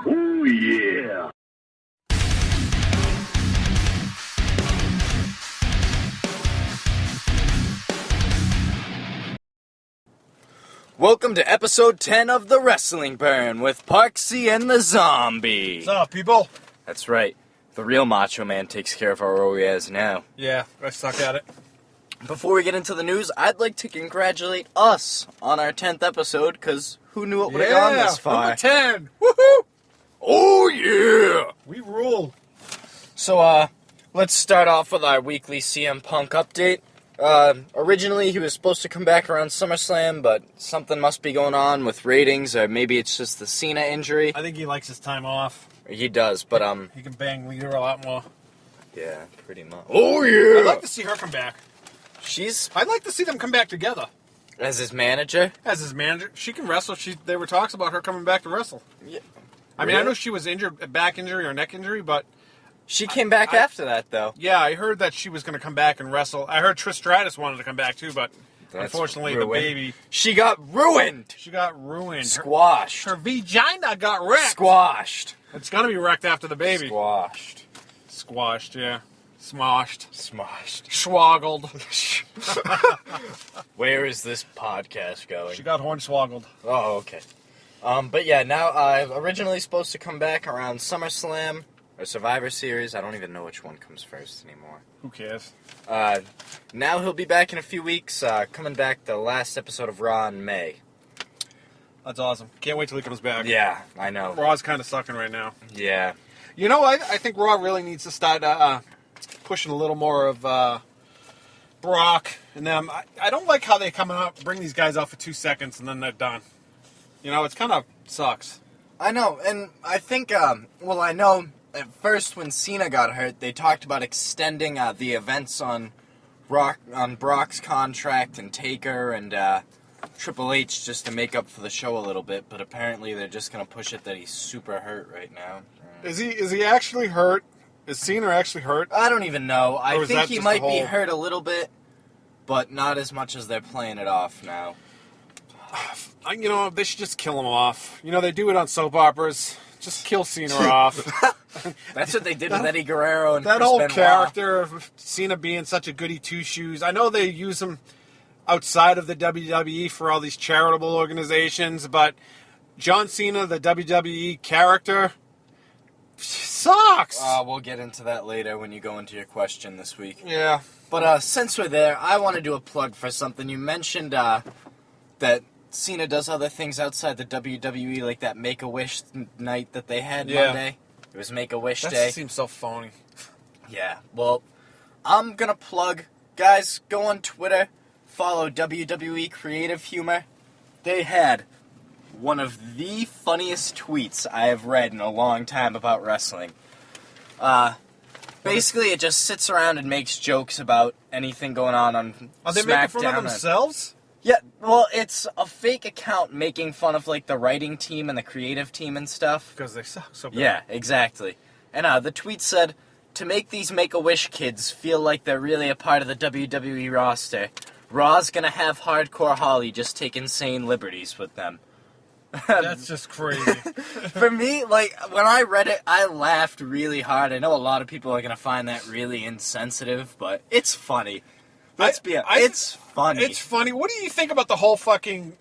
Oh, yeah. Welcome to episode 10 of The Wrestling Burn with Parksy and the Zombie. What's up, people? That's right. The real Macho Man takes care of our OES now. Yeah, I suck at it. Before we get into the news, I'd like to congratulate us on our 10th episode, because who knew it would have gone this far? Number 10. Woohoo! Oh, yeah! We rule. So, let's start off with our weekly CM Punk update. Originally he was supposed to come back around SummerSlam, but something must be going on with ratings, or maybe it's just the Cena injury. I think he likes his time off. He does, but, He can bang Lita a lot more. yeah, pretty much. Oh, yeah! I'd like to see her come back. I'd like to see them come back together. As his manager? As his manager. She can wrestle. There were talks about her coming back to wrestle. Yeah. I mean, I know she was injured, a back injury or neck injury, but... She came back after that, though. Yeah, I heard that she was going to come back and wrestle. I heard Trish Stratus wanted to come back, too, but unfortunately, the baby... She got ruined! She got ruined. Squashed. Her vagina got wrecked. Squashed. It's going to be wrecked after the baby. Squashed. Squashed, yeah. Smoshed. Smushed. Schwoggled. Where is this podcast going? She got hornswoggled. Oh, okay. But yeah, now, originally supposed to come back around SummerSlam, or Survivor Series. I don't even know which one comes first anymore. Who cares? Now he'll be back in a few weeks, coming back the last episode of Raw in May. That's awesome. Can't wait till he comes back. Yeah, I know. Raw's kind of sucking right now. Yeah. You know, I think Raw really needs to start pushing a little more of Brock and them. I don't like how they come out, bring these guys out for 2 seconds, and then they're done. You know, it's kind of sucks. I know, and I think, I know at first when Cena got hurt, they talked about extending the events on Brock's contract and Taker and Triple H just to make up for the show a little bit, but apparently they're just going to push it that he's super hurt right now. Is he actually hurt? Is Cena actually hurt? I don't even know. I think he might be whole... hurt a little bit, but not as much as they're playing it off now. You know, they should just kill him off. You know, they do it on soap operas. Just kill Cena off. That's what they did with Eddie Guerrero and that Chris whole Benoit. character of Cena being such a goody two-shoes. I know they use him outside of the WWE for all these charitable organizations, but John Cena, the WWE character, sucks. We'll get into that later when you go into your question this week. Yeah. But since we're there, I want to do a plug for something. You mentioned that Cena does other things outside the WWE, like that Make-A-Wish night that they had Monday. It was Make-A-Wish Day. That seems so phony. Yeah. Well, I'm going to plug. Guys, go on Twitter. Follow WWE Creative Humor. They had one of the funniest tweets I have read in a long time about wrestling. Basically, it just sits around and makes jokes about anything going on Are they SmackDown. making fun of themselves? Yeah, well, it's a fake account making fun of, like, the writing team and the creative team and stuff. Because they suck so bad. Yeah, exactly. And the tweet said, to make these Make-A-Wish kids feel like they're really a part of the WWE roster, Raw's gonna have Hardcore Holly just take insane liberties with them. That's just crazy. For me, like, when I read it, I laughed really hard. I know a lot of people are gonna find that really insensitive, but it's funny. It's funny. It's funny. What do you think about the whole fucking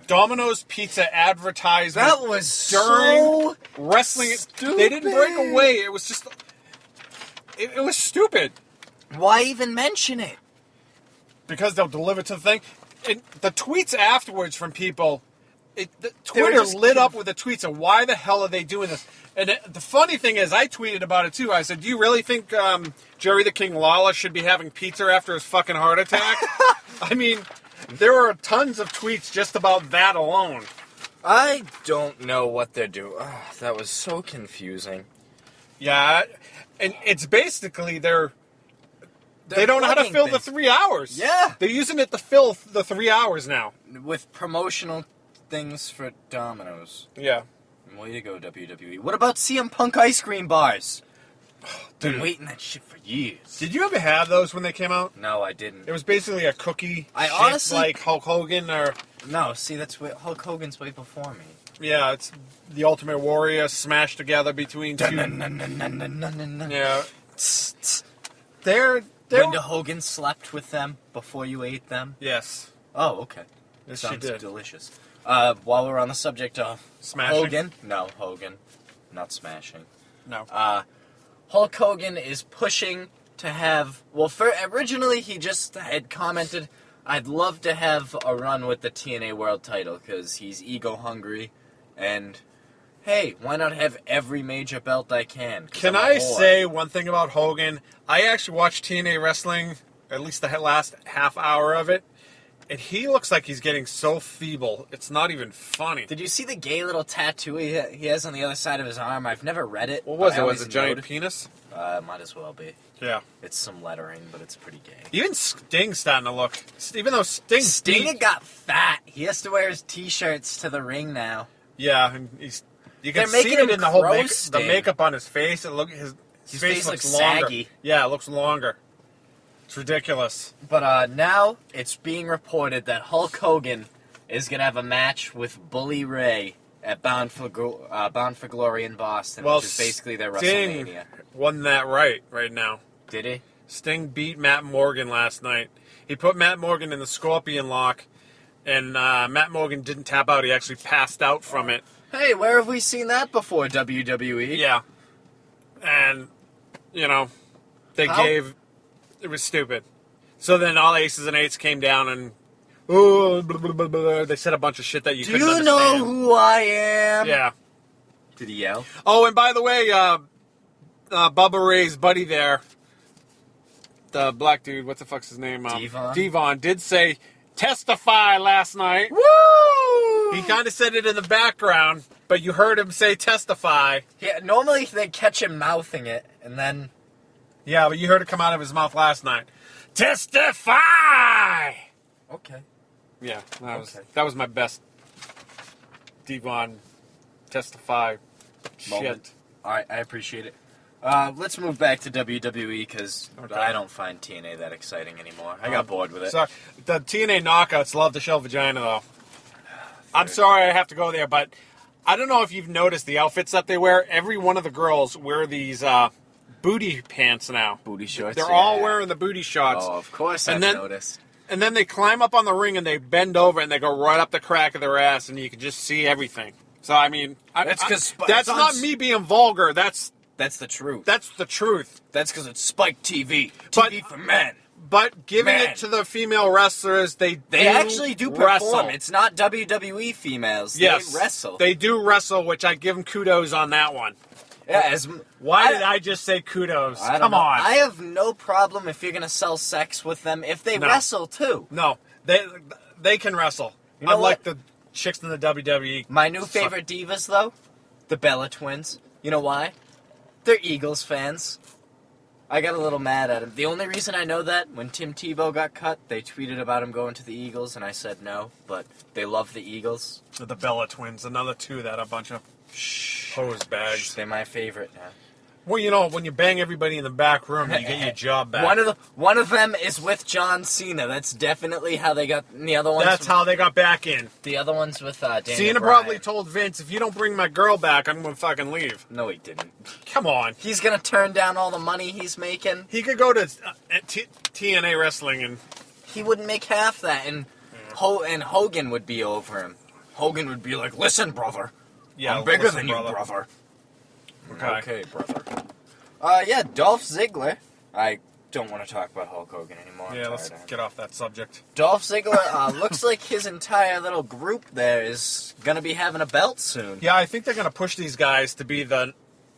Domino's Pizza advertisement? That was during so wrestling. stupid. They didn't break away. It was just... It was stupid. Why even mention it? Because they'll deliver to the thing. And the tweets afterwards from people... Twitter lit up with the tweets of why the hell are they doing this? And the funny thing is, I tweeted about it too. I said, do you really think Jerry the King Lawler should be having pizza after his fucking heart attack? I mean, there were tons of tweets just about that alone. I don't know what they're doing. That was so confusing. Yeah, and it's basically they don't know how to fill the 3 hours. Yeah. They're using it to fill the 3 hours now. With promotional things for Domino's. Yeah. Way to go, WWE. What about CM Punk ice cream bars? Been waiting that shit for years. Did you ever have those when they came out? No, I didn't. It was basically a cookie. I honestly... like Hulk Hogan or... No, see, that's Hulk Hogan's way before me. Yeah, it's the Ultimate Warrior smashed together between two. Yeah. They're Linda Hogan slept with them before you ate them? Yes. Oh, okay. Yes, Sounds she did. delicious. While we're on the subject of Smashing? Hogan. No, Hogan. Not smashing. No. Hulk Hogan is pushing to have... Well, originally he just had commented, I'd love to have a run with the TNA World title because he's ego-hungry. And, hey, why not have every major belt I can? Can I say one thing about Hogan? I actually watched TNA Wrestling, at least the last half hour of it, and he looks like he's getting so feeble. It's not even funny. Did you see the gay little tattoo he has on the other side of his arm? I've never read it. What was it? Was it a giant penis? Might as well be. Yeah. It's some lettering, but it's pretty gay. Even Sting's starting to look... Even though Sting got fat. He has to wear his t-shirts to the ring now. Yeah, and you can They're see making it him in the whole gross, the Sting. makeup on his face. His face looks longer. saggy. Yeah, it looks longer. It's ridiculous. But now it's being reported that Hulk Hogan is going to have a match with Bully Ray at Bound for Glory in Boston, which is basically their Sting WrestleMania. won that right now. Did he? Sting beat Matt Morgan last night. He put Matt Morgan in the Scorpion lock, and Matt Morgan didn't tap out. He actually passed out from it. Hey, where have we seen that before, WWE? Yeah. And, they gave... It was stupid. So then all Aces and Eights came down and... Ooh, blah, blah, blah, blah. They said a bunch of shit that you couldn't understand. Do you know who I am? Yeah. Did he yell? Oh, and by the way, Bubba Ray's buddy there, the black dude, what the fuck's his name? Devon did say, testify last night. Woo! He kind of said it in the background, but you heard him say testify. Yeah, normally they catch him mouthing it, and then... Yeah, but you heard it come out of his mouth last night. Testify! Okay. Yeah, that was my best Devon testify moment. shit. All right, I appreciate it. Let's move back to WWE because I don't find TNA that exciting anymore. I got bored with it. So, the TNA knockouts love to show vagina, though. I'm sorry I have to go there, but I don't know if you've noticed the outfits that they wear. Every one of the girls wear these booty pants now. Booty shorts. They're all wearing the booty shorts. Oh, of course I've noticed. And then they climb up on the ring and they bend over and they go right up the crack of their ass and you can just see everything. So, I mean, that's not me being vulgar. That's the truth. That's the truth. That's because it's Spike TV. TV for men. But giving it to the female wrestlers, they actually do perform. Wrestle. It's not WWE females. Yes, they wrestle. They do wrestle, which I give them kudos on that one. Yeah, Why did I just say kudos? Come on. I have no problem if you're going to sell sex with them if they wrestle, too. No, they can wrestle. Unlike the chicks in the WWE. My new favorite divas, though, the Bella Twins. You know why? They're Eagles fans. I got a little mad at him. The only reason I know that, when Tim Tebow got cut, they tweeted about him going to the Eagles, and I said no, but they love the Eagles. The Bella Twins, another two that a bunch of hose bags. They're my favorite now. Well, when you bang everybody in the back room, you get your job back. One of them is with John Cena. That's definitely how they got. And the other ones. That's how they got back in. The other one's with Daniel Cena Bryan. probably told Vince, if you don't bring my girl back, I'm gonna fucking leave. No, he didn't. Come on. He's gonna turn down all the money he's making. He could go to TNA Wrestling and he wouldn't make half that, and Hogan would be over him. Hogan would be like, "Listen, brother. Yeah, I'm bigger than you, brother." Okay, brother. Yeah, Dolph Ziggler. I don't want to talk about Hulk Hogan anymore. Yeah, let's get off that subject. Dolph Ziggler looks like his entire little group there is going to be having a belt soon. Yeah, I think they're going to push these guys to be the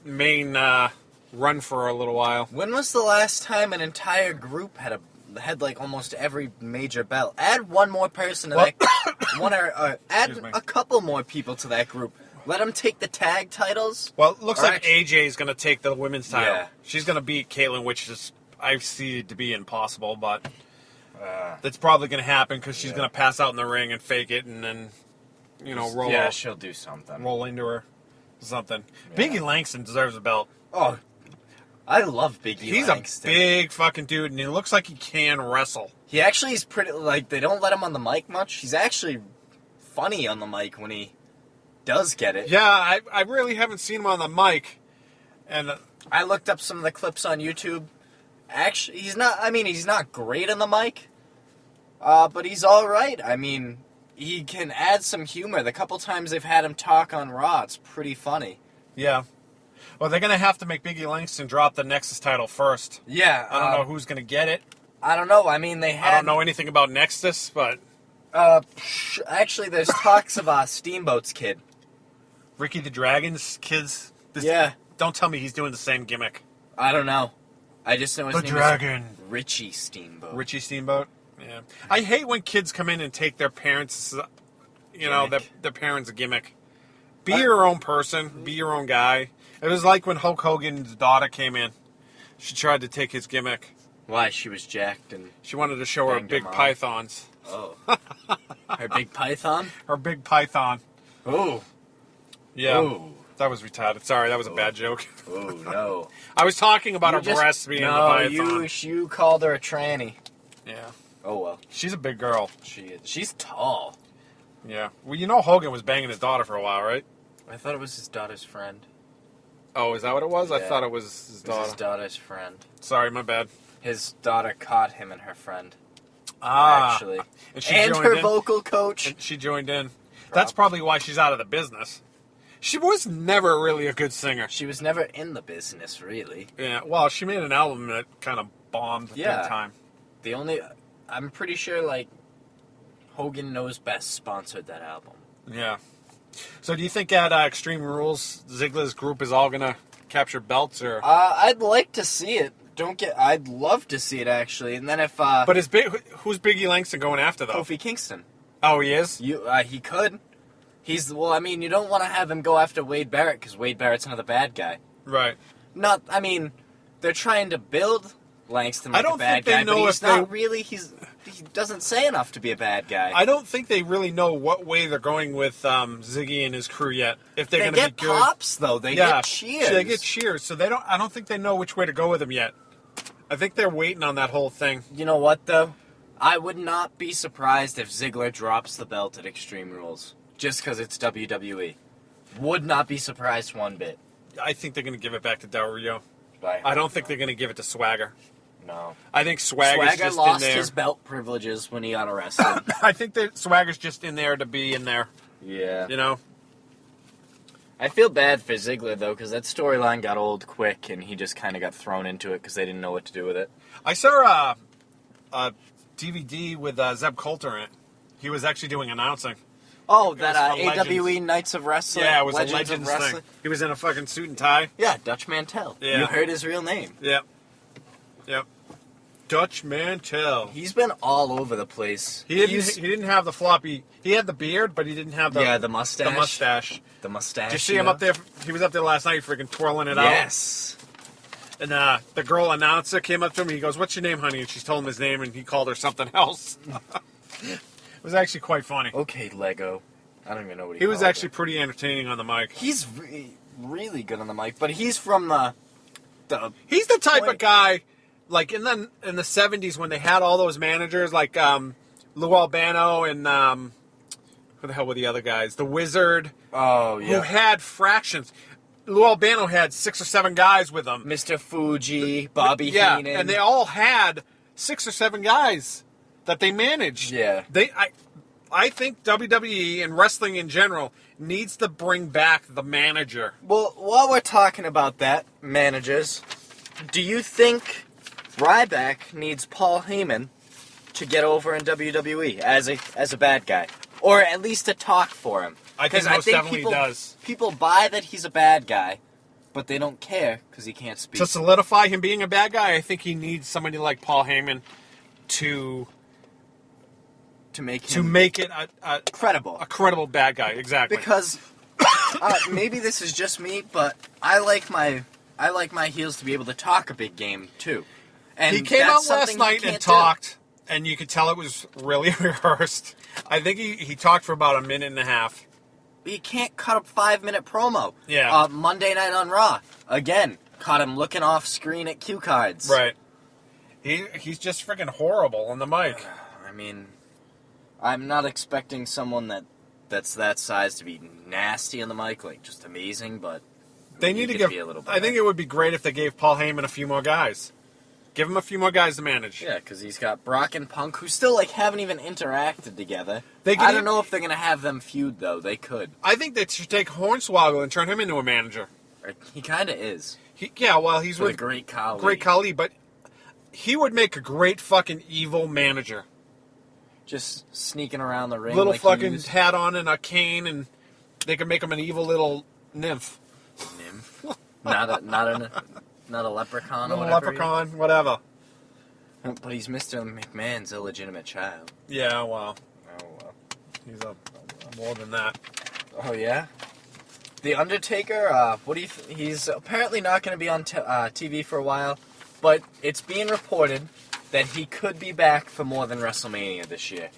main run for a little while. When was the last time an entire group had like almost every major belt? Add one more person to that. Add a couple more people to that group. Let them take the tag titles. Well, it looks like AJ is going to take the women's title. Yeah. She's going to beat Caitlyn, which is I see it to be impossible, but that's probably going to happen because she's going to pass out in the ring and fake it, and then roll. Yeah, she'll do something. Roll into her, something. Yeah. Biggie Langston deserves a belt. Oh, I love Biggie. He's Langston. A big fucking dude, and he looks like he can wrestle. He actually is pretty. Like they don't let him on the mic much. He's actually funny on the mic when he does get it. Yeah, I really haven't seen him on the mic. And I looked up some of the clips on YouTube. Actually, he's not great on the mic, but he's all right. I mean, he can add some humor. The couple times they've had him talk on Raw, it's pretty funny. yeah. Well, they're going to have to make Biggie Langston drop the Nexus title first. Yeah. I don't know who's going to get it. I don't know. I mean, they had... I don't know anything about Nexus, but... Actually, there's talks of Steamboat's kid. Ricky the Dragon's kids? Yeah. Don't tell me he's doing the same gimmick. I don't know. I just know his The name Dragon. is Richie Steamboat. Richie Steamboat? Yeah. I hate when kids come in and take their parents, their parents' gimmick. Be your own person. Be your own guy. It was like when Hulk Hogan's daughter came in. She tried to take his gimmick. Why? She was jacked and... She wanted to show her Banged big him on. pythons. Oh. Her big python? Her big python. Oh. Yeah. Ooh. That was retarded. Sorry, that was a bad joke. Oh, no. I was talking about You her just- breasts being the No, python. you called her a tranny. Yeah. Oh, well. She's a big girl. She is. She's tall. Yeah. Well, you know Hogan was banging his daughter for a while, right? I thought it was his daughter's friend. Oh, is that what it was? I Yeah. thought it was his It was daughter. his daughter's friend. Sorry, my bad. His daughter caught him and her friend, Ah. actually. And she And joined her in. vocal coach. And she joined in. That's probably why she's out of the business. She was never really a good singer. She was never in the business, really. Yeah, well, she made an album that kind of bombed big time. I'm pretty sure, like, Hogan Knows Best sponsored that album. Yeah. So do you think at Extreme Rules, Ziggler's group is all going to capture belts? Or? I'd like to see it. I'd love to see it, actually. And then if, But who's Biggie Langston going after, though? Kofi Kingston. Oh, he is? He could. You don't want to have him go after Wade Barrett, because Wade Barrett's another bad guy. Right. They're trying to build Langston like I don't a bad think they guy, know but he's if not they- really, he doesn't say enough to be a bad guy. I don't think they really know what way they're going with Ziggy and his crew yet. If they're They going to get be good. pops, though. They get cheers. They get cheers. So I don't think they know which way to go with them yet. I think they're waiting on that whole thing. You know what, though? I would not be surprised if Ziggler drops the belt at Extreme Rules, just because it's WWE. Would not be surprised one bit. I think they're going to give it back to Del Rio. But I don't think they're going to give it to Swagger. No. I think Swagger's Swagger just lost in there. his belt privileges when he got arrested. I think that Swagger's just in there to be in there. Yeah. You know? I feel bad for Ziggler, though, because that storyline got old quick, and he just kind of got thrown into it because they didn't know what to do with it. I saw a DVD with Zeb Coulter in it. He was actually doing announcing. Oh, It that was for AWE Knights of Wrestling? Yeah, it was Legends a of Legends Wrestling? thing. He was in a fucking suit and tie. Yeah, Dutch Mantel. Yeah. You heard his real name. Yep. Dutch Mantel. He's been all over the place. He didn't have the floppy. He had the beard, but he didn't have the mustache. The mustache. The mustache. Did you see him up there? He was up there last night, freaking twirling it out. Yes. And the girl announcer came up to him. He goes, "What's your name, honey?" And she told him his name, and he called her something else. It was actually quite funny. Okay, Lego. I don't even know what He was called actually it. pretty entertaining on the mic. He's really good on the mic, but he's from the He's the type of point. guy, like in the 70s when they had all those managers, like Lou Albano and who the hell were the other guys? The Wizard. Oh, yeah. Who had fractions. Lou Albano had 6 or 7 guys with him. Mr. Fuji, Bobby Yeah, Heenan. and they all had 6 or 7 guys that they managed. Yeah. I think WWE and wrestling in general needs to bring back the manager. Well, while we're talking about that, managers, do you think Ryback needs Paul Heyman to get over in WWE as a bad guy? Or at least to talk for him? I think 'Cause most definitely does. People buy that he's a bad guy, but they don't care because he can't speak. To solidify him being a bad guy, I think he needs somebody like Paul Heyman to make it a credible. a credible bad guy. Exactly. Because maybe this is just me, but I like my heels to be able to talk a big game too. And he came that's out last something night you and can't do. talked, and you could tell it was really rehearsed. I think he talked for about a minute and a half. You can't cut a 5-minute promo. Yeah. Monday Night on Raw. Again, caught him looking off screen at cue cards. Right. He's just freaking horrible on the mic. I mean, I'm not expecting someone that that's that size to be nasty on the mic, like just amazing, but They need to give. Be a little I think it would be great if they gave Paul Heyman a few more guys. Give him a few more guys to manage. Yeah, because he's got Brock and Punk, who still like haven't even interacted together. I don't know if they're gonna have them feud though. They could. I think they should take Hornswoggle and turn him into a manager. He kind of is. He's with with a great Khali. Great Khali, but he would make a great fucking evil manager. Just sneaking around the ring, Little like fucking hat on and a cane, and they could make him an evil little nymph. Nymph, not a leprechaun. Little or whatever. leprechaun, whatever. But he's Mr. McMahon's illegitimate child. Yeah, well, Oh well. he's a more than that. Oh yeah. The Undertaker. What do you? He's apparently not going to be on TV for a while, but it's being reported that he could be back for more than WrestleMania this year.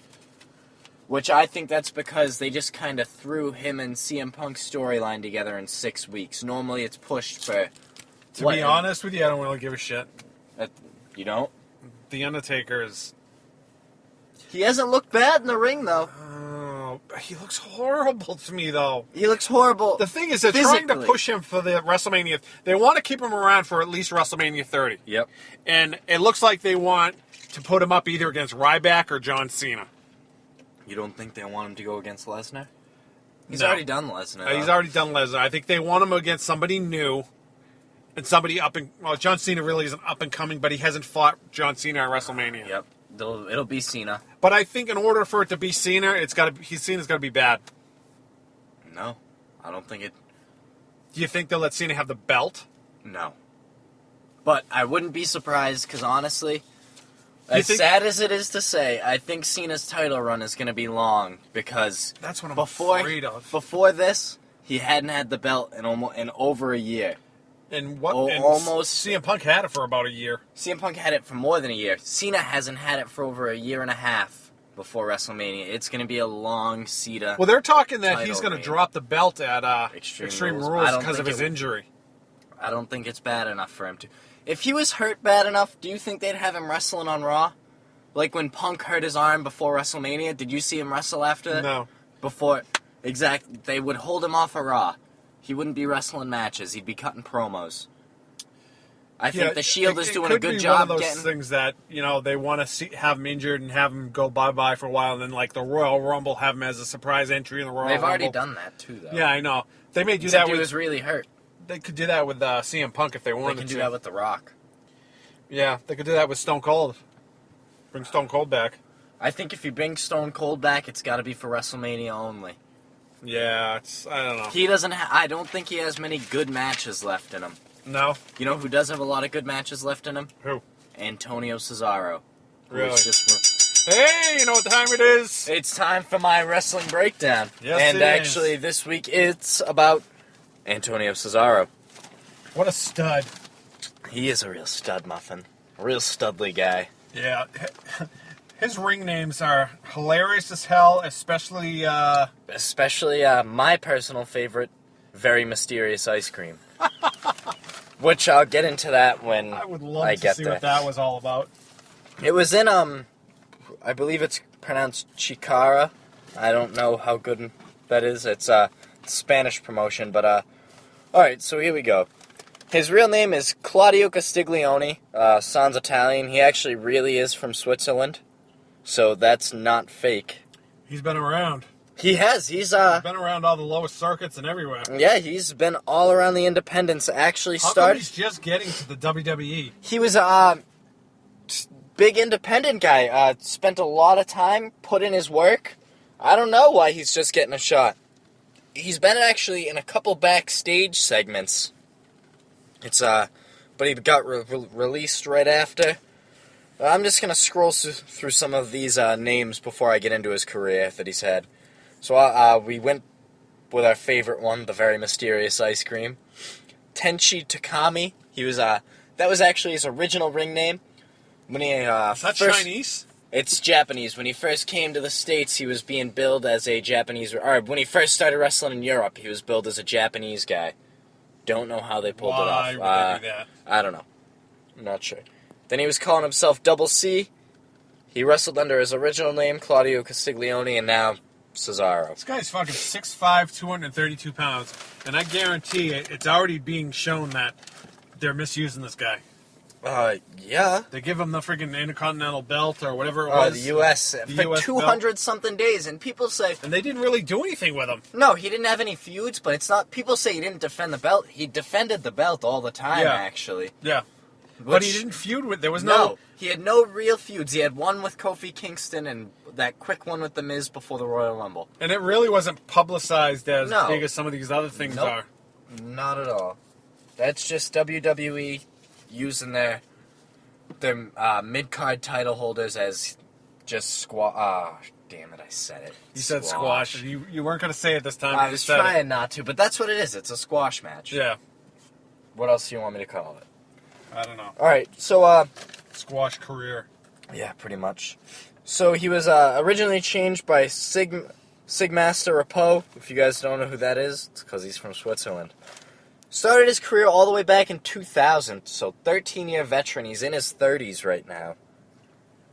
Which I think that's because they just kind of threw him and CM Punk's storyline together in 6 weeks. Normally it's pushed for... To be honest with you, I don't really give a shit. You don't? The Undertaker is... He hasn't looked bad in the ring, though. Oh, he looks horrible to me, though. He looks horrible. The thing is, they're trying to push him for the WrestleMania. They want to keep him around for at least WrestleMania 30. Yep. And it looks like they want to put him up either against Ryback or John Cena. You don't think they want him to go against Lesnar? He's No. already done Lesnar. He's already done Lesnar. I think they want him against somebody new and somebody up and... Well, John Cena really isn't up and coming, but he hasn't fought John Cena at WrestleMania. Yep. It'll be Cena. But I think in order for it to be Cena, Cena's got to be bad. No. I don't think it... Do you think they'll let Cena have the belt? No. But I wouldn't be surprised, because honestly... sad as it is to say, I think Cena's title run is going to be long because that's what I'm afraid of. Before this, he hadn't had the belt in over a year. And what? Almost. CM Punk had it for about a year. CM Punk had it for more than a year. Cena hasn't had it for over a year and a half before WrestleMania. It's going to be a long Cena. Well, they're talking that he's going to drop the belt at Extreme Rules because of his injury. I don't think it's bad enough for him to. If he was hurt bad enough, do you think they'd have him wrestling on Raw? Like when Punk hurt his arm before WrestleMania, did you see him wrestle after? No. Before, exactly. They would hold him off of Raw. He wouldn't be wrestling matches. He'd be cutting promos. I think the Shield is doing a good job one of those getting... things that, they want to have him injured and have him go bye-bye for a while, and then, like, the Royal Rumble, have him as a surprise entry in the Royal Rumble. They've already done that, too, though. Yeah, I know. They may do Except that with... he was really hurt. They could do that with CM Punk if they wanted to. They can do that with The Rock. Yeah, they could do that with Stone Cold. Bring Stone Cold back. I think if you bring Stone Cold back, it's got to be for WrestleMania only. Yeah, I don't know. He doesn't. I don't think he has many good matches left in him. No. You know who does have a lot of good matches left in him? Who? Antonio Cesaro. Really? Hey, you know what time it is? It's time for my wrestling breakdown. Yes, and it actually, is. this week it's about Antonio Cesaro. What a stud. He is a real stud muffin. A real studly guy. Yeah. His ring names are hilarious as hell, especially... my personal favorite, Very Mysterious Ice Cream. Which I'll get into that when I would love to see what that was all about. It was in, I believe it's pronounced Chicara. I don't know how good that is. It's a Spanish promotion, but, alright, so here we go. His real name is Claudio Castiglione. Sounds Italian. He actually really is from Switzerland. So that's not fake. He's been around. He has. He's been around all the lowest circuits and everywhere. Yeah, he's been all around the independents. Actually, How come he's just getting to the WWE? He was a big independent guy. Spent a lot of time, put in his work. I don't know why he's just getting a shot. He's been actually in a couple backstage segments. But he got released right after. I'm just gonna scroll through some of these names before I get into his career that he's had. So we went with our favorite one, the Very Mysterious Ice Cream. Tenchi Takami. He was that was actually his original ring name. When he is that Chinese? It's Japanese. When he first came to the States, he was being billed as a Japanese. Or when he first started wrestling in Europe, he was billed as a Japanese guy. Don't know how they pulled it off. Why would they do that? I don't know. I'm not sure. Then he was calling himself Double C. He wrestled under his original name, Claudio Castiglione, and now Cesaro. This guy's fucking 6'5", 232 pounds, and I guarantee it's already being shown that they're misusing this guy. Yeah. They give him the freaking Intercontinental belt or whatever it Oh, was. the U.S. The for US 200-something days, and people say... And they didn't really do anything with him. No, he didn't have any feuds, but it's not... People say he didn't defend the belt. He defended the belt all the time, actually. Yeah. But he didn't feud with... There was No, he had no real feuds. He had one with Kofi Kingston and that quick one with The Miz before the Royal Rumble. And it really wasn't publicized as big as some of these other things are. Not at all. That's just WWE using their mid-card title holders as just squash. Ah, damn it, I said it. You said squash. You weren't going to say it this time. I was trying not to, but that's what it is. It's a squash match. Yeah. What else do you want me to call it? I don't know. All right, so... Squash career. Yeah, pretty much. So he was originally changed by Sigmaster Rapo. If you guys don't know who that is, it's because he's from Switzerland. Started his career all the way back in 2000, so 13-year veteran. He's in his 30s right now.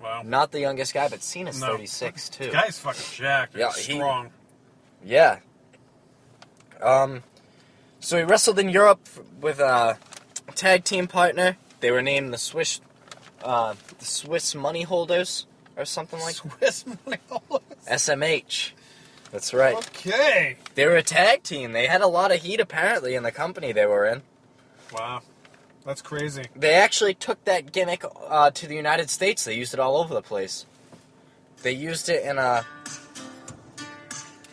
Wow. Not the youngest guy, but Cena's 36, too. The guy's fucking jacked. Yeah, he's strong. Yeah. So he wrestled in Europe with a tag team partner. They were named the Swiss Money Holders, or something like that. Swiss Money Holders? SMH. That's right. Okay. They were a tag team. They had a lot of heat, apparently, in the company they were in. Wow. That's crazy. They actually took that gimmick to the United States. They used it all over the place. They used it in a...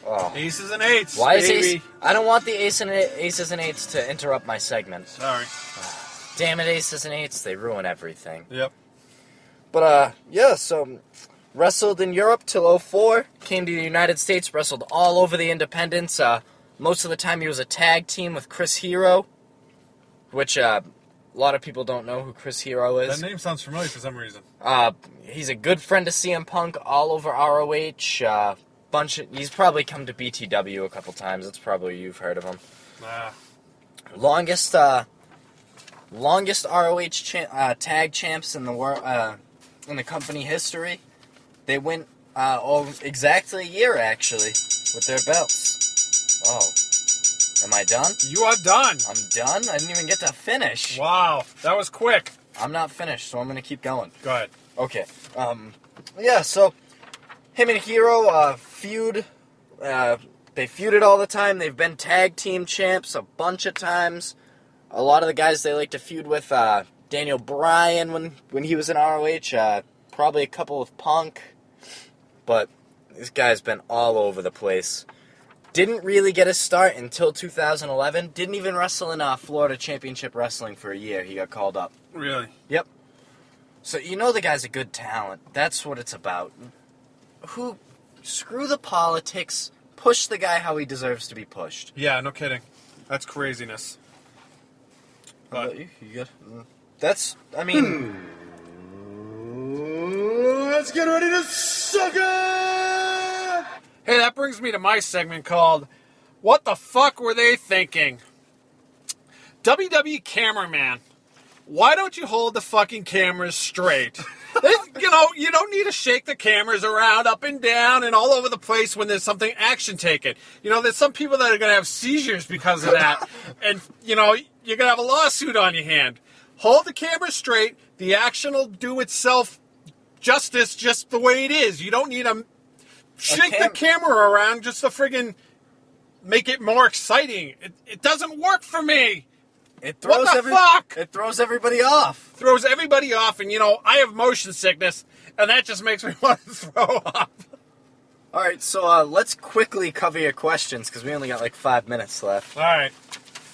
Oh. Aces and eights, Why is baby. I don't want the aces and eights to interrupt my segment. Sorry. Damn it, aces and eights. They ruin everything. Yep. But, yeah, so... Wrestled in Europe till 04, came to the United States, wrestled all over the independents. Most of the time he was a tag team with Chris Hero, which a lot of people don't know who Chris Hero is. That name sounds familiar for some reason. He's a good friend of CM Punk, all over ROH. He's probably come to BTW a couple times. It's probably you've heard of him. Longest ROH tag champs in the world, in the company history. They went exactly a year, actually, with their belts. Oh. Am I done? You are done. I'm done? I didn't even get to finish. Wow. That was quick. I'm not finished, so I'm going to keep going. Go ahead. Okay. Yeah, so him and Hero feud. They feuded all the time. They've been tag team champs a bunch of times. A lot of the guys they like to feud with, Daniel Bryan when he was in ROH, probably a couple with Punk. But this guy's been all over the place. Didn't really get a start until 2011. Didn't even wrestle in Florida Championship Wrestling for a year. He got called up. Really? Yep. So you know the guy's a good talent. That's what it's about. Screw the politics. Push the guy how he deserves to be pushed. Yeah, no kidding. That's craziness. But you good? That's, I mean... Let's get ready to suck it! Hey, that brings me to my segment called What the Fuck Were They Thinking? WWE cameraman, why don't you hold the fucking cameras straight? You don't need to shake the cameras around up and down and all over the place when there's something action taken. There's some people that are going to have seizures because of that. And, you're going to have a lawsuit on your hand. Hold the camera straight. The action will do itself justice just the way it is. You don't need to shake the camera around just to friggin' make it more exciting. It doesn't work for me. What the fuck? It throws everybody off. Throws everybody off, and I have motion sickness, and that just makes me want to throw up. All right, so let's quickly cover your questions because we only got like 5 minutes left. All right.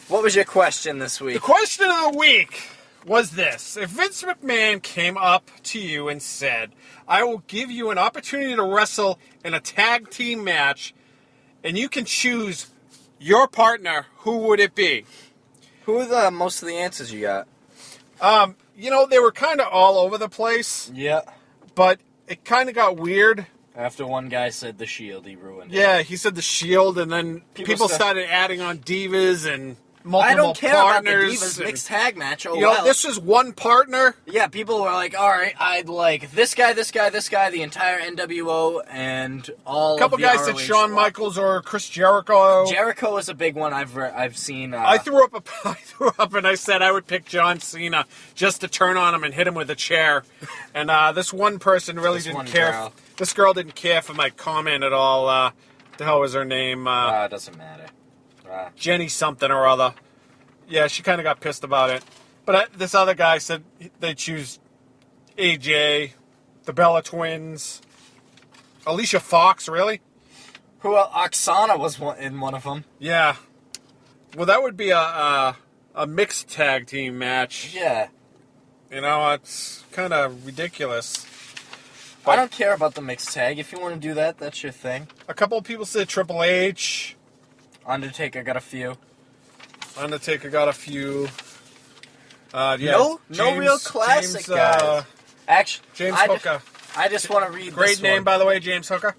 What was your question this week? The question of the week was this. If Vince McMahon came up to you and said, I will give you an opportunity to wrestle in a tag team match, and you can choose your partner, who would it be? Who are most of the answers you got? They were kind of all over the place. Yeah. But it kind of got weird. After one guy said the Shield, he ruined it. Yeah, he said the Shield, and then people started adding on Divas, and multiple I don't care partners. about the Divas mixed tag match. Oh, You know, this is one partner. Yeah, people were like, all right, I'd like this guy, the entire NWO, and all A couple of the guys ROH said Shawn squad. Michaels or Chris Jericho. Jericho is a big one I've seen. I threw up and I said I would pick John Cena just to turn on him and hit him with a chair. And this one person really didn't care. Girl. This girl didn't care for my comment at all. The hell was her name? It doesn't matter. Jenny something or other. Yeah, she kind of got pissed about it. But this other guy said they'd choose AJ, the Bella Twins, Alicia Fox, really? Who Oksana was in one of them. Yeah. Well, that would be a mixed tag team match. Yeah. You know, it's kind of ridiculous. I don't care about the mixed tag. If you want to do that, that's your thing. A couple of people said Triple H. Undertaker got a few. Undertaker got a few. No real classic guys. Actually, James Hooker. I just want to read Great this name, one. by the way, James Hooker.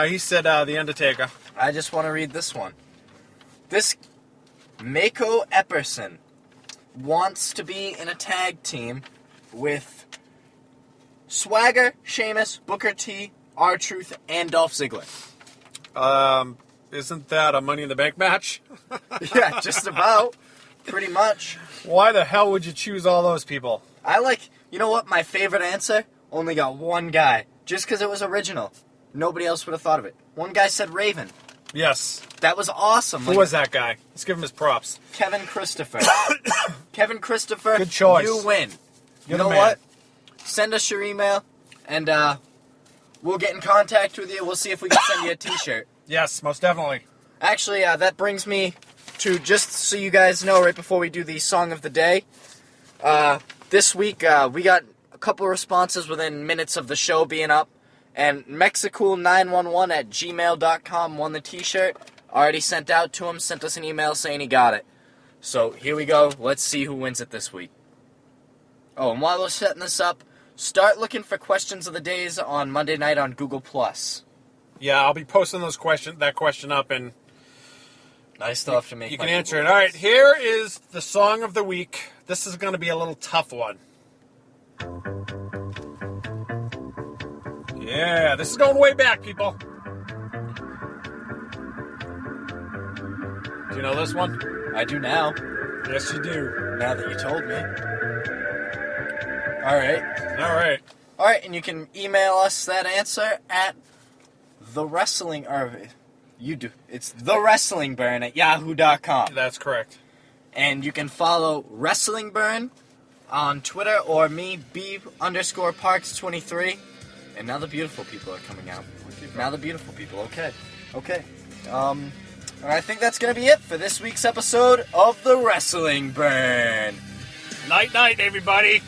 He said The Undertaker. I just want to read this one. This Mako Epperson wants to be in a tag team with Swagger, Sheamus, Booker T, R-Truth, and Dolph Ziggler. Isn't that a Money in the Bank match? Yeah, just about. Pretty much. Why the hell would you choose all those people? You know what? My favorite answer only got one guy. Just because it was original. Nobody else would have thought of it. One guy said Raven. Yes. That was awesome. Who was that guy? Let's give him his props. Kevin Christopher. Kevin Christopher, good choice. You win. You're you know the man. what? Send us your email, and we'll get in contact with you. We'll see if we can send you a t-shirt. Yes, most definitely. Actually, that brings me to, just so you guys know, right before we do the Song of the Day, this week we got a couple of responses within minutes of the show being up, and Mexicool911@gmail.com won the t-shirt. Already sent out to him, sent us an email saying he got it. So here we go. Let's see who wins it this week. Oh, and while we're setting this up, start looking for questions of the days on Monday night on Google+. Yeah, I'll be posting that question up, and I still have to make you my can answer Google it. All right, Docs. here is the song of the week. This is going to be a little tough one. Yeah, this is going way back, people. Do you know this one? I do now. Yes, you do. Now that you told me. All right. All right. All right, and you can email us that answer at it's thewrestlingburn@yahoo.com. That's correct. And you can follow Wrestling Burn on Twitter or me, B_Parks23. And now the beautiful people are coming out. Now the beautiful people. Okay. And I think that's going to be it for this week's episode of The Wrestling Burn. Night, everybody.